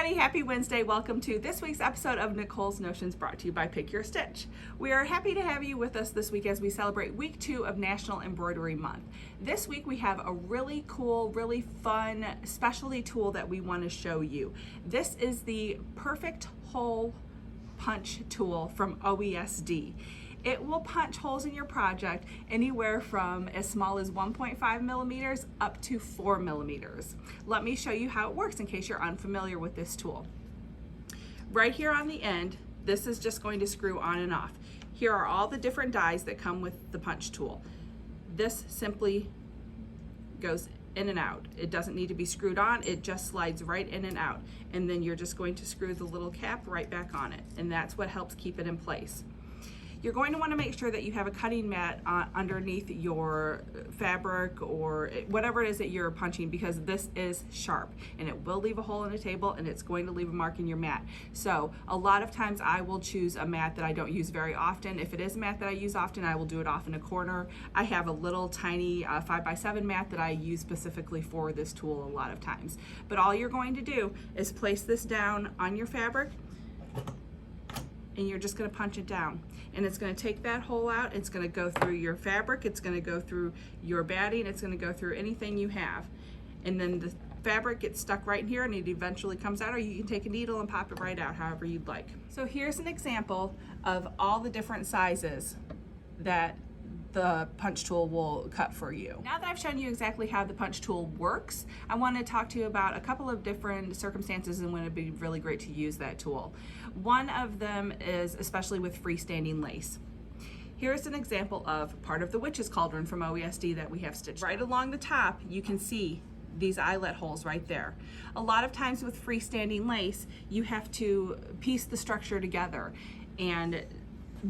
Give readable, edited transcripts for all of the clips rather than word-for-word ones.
everybody, happy Wednesday. Welcome to this week's episode of Nichole's Notions, brought to you by Pick Your Stitch. We are happy to have you with us this week as we celebrate week 2 of National Embroidery Month. This week we have a really cool, really fun specialty tool that we want to show you. This is the Perfect Hole Punch Tool from OESD. It will punch holes in your project anywhere from as small as 1.5 millimeters up to 4 millimeters. Let me show you how it works in case you're unfamiliar with this tool. Right here on the end, this is just going to screw on and off. Here are all the different dies that come with the punch tool. This simply goes in and out. It doesn't need to be screwed on, it just slides right in and out. And then you're just going to screw the little cap right back on it. And that's what helps keep it in place. You're going to want to make sure that you have a cutting mat underneath your fabric or whatever it is that you're punching, because this is sharp and it will leave a hole in the table and it's going to leave a mark in your mat. So a lot of times I will choose a mat that I don't use very often. If it is a mat that I use often, I will do it off in a corner. I have a little tiny 5x7 mat that I use specifically for this tool a lot of times. But all you're going to do is place this down on your fabric and you're just going to punch it down. And it's going to take that hole out, it's going to go through your fabric, it's going to go through your batting, it's going to go through anything you have. And then the fabric gets stuck right in here and it eventually comes out, or you can take a needle and pop it right out, however you'd like. So here's an example of all the different sizes that the punch tool will cut for you. Now that I've shown you exactly how the punch tool works, I want to talk to you about a couple of different circumstances and when it'd be really great to use that tool. One of them is especially with freestanding lace. Here's an example of part of the witch's cauldron from OESD that we have stitched. Right along the top, you can see these eyelet holes right there. A lot of times with freestanding lace, you have to piece the structure together, and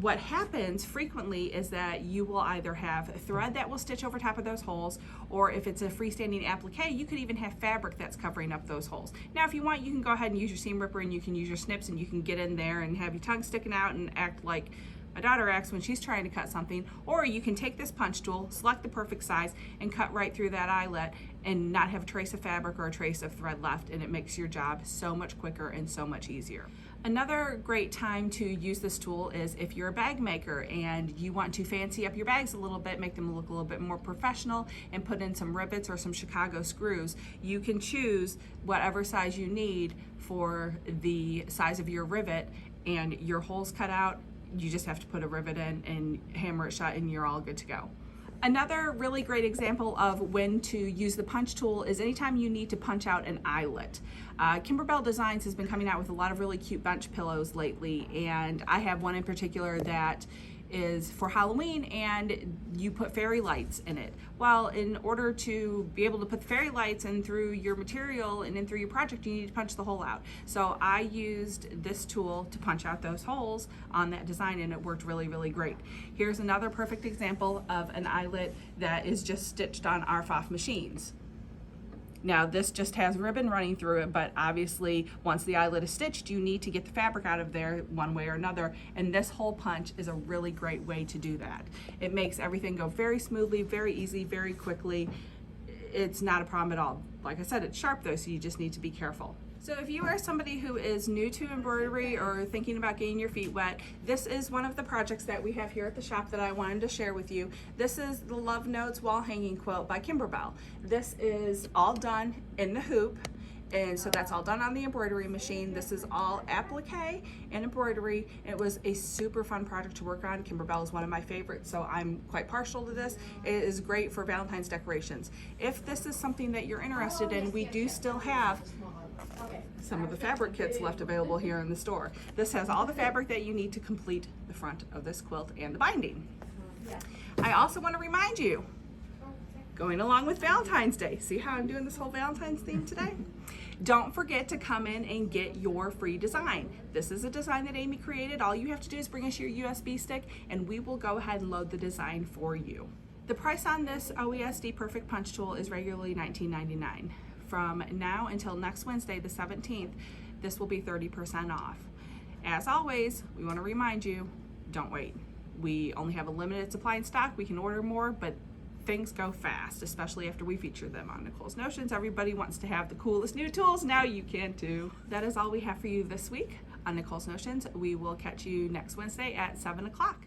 what happens frequently is that you will either have thread that will stitch over top of those holes, or if it's a freestanding applique, you could even have fabric that's covering up those holes. Now if you want, you can go ahead and use your seam ripper and you can use your snips and you can get in there and have your tongue sticking out and act like my daughter acts when she's trying to cut something. Or you can take this punch tool, select the perfect size, and cut right through that eyelet and not have a trace of fabric or a trace of thread left, and it makes your job so much quicker and so much easier. Another great time to use this tool is if you're a bag maker and you want to fancy up your bags a little bit, make them look a little bit more professional, and put in some rivets or some Chicago screws. You can choose whatever size you need for the size of your rivet, and your holes cut out, you just have to put a rivet in and hammer it shut and you're all good to go. Another really great example of when to use the punch tool is anytime you need to punch out an eyelet. Kimberbell Designs has been coming out with a lot of really cute bench pillows lately, and I have one in particular that is for Halloween, and you put fairy lights in it. Well, in order to be able to put the fairy lights in through your material and in through your project, you need to punch the hole out. So I used this tool to punch out those holes on that design, and it worked really, really great. Here's another perfect example of an eyelet that is just stitched on RFOF machines. Now this just has ribbon running through it, but obviously once the eyelet is stitched, you need to get the fabric out of there one way or another, and this hole punch is a really great way to do that. It makes everything go very smoothly, very easy, very quickly. It's not a problem at all. Like I said, it's sharp though, so you just need to be careful. So if you are somebody who is new to embroidery or thinking about getting your feet wet, this is one of the projects that we have here at the shop that I wanted to share with you. This is the Love Notes Wall Hanging Quilt by Kimberbell. This is all done in the hoop, and so that's all done on the embroidery machine. This is all applique and embroidery. It was a super fun project to work on. Kimberbell is one of my favorites, so I'm quite partial to this. It is great for Valentine's decorations. If this is something that you're interested in, we do still have some of the fabric kits left available here in the store. This has all the fabric that you need to complete the front of this quilt and the binding. I also want to remind you, going along with Valentine's Day, see how I'm doing this whole Valentine's theme today? Don't forget to come in and get your free design. This is a design that Amy created. All you have to do is bring us your USB stick and we will go ahead and load the design for you. The price on this OESD Perfect Punch Tool is regularly $19.99. From now until next Wednesday, the 17th, this will be 30% off. As always, we want to remind you, don't wait. We only have a limited supply in stock. We can order more, but things go fast, especially after we feature them on Nichole's Notions. Everybody wants to have the coolest new tools. Now you can too. That is all we have for you this week on Nichole's Notions. We will catch you next Wednesday at 7 o'clock.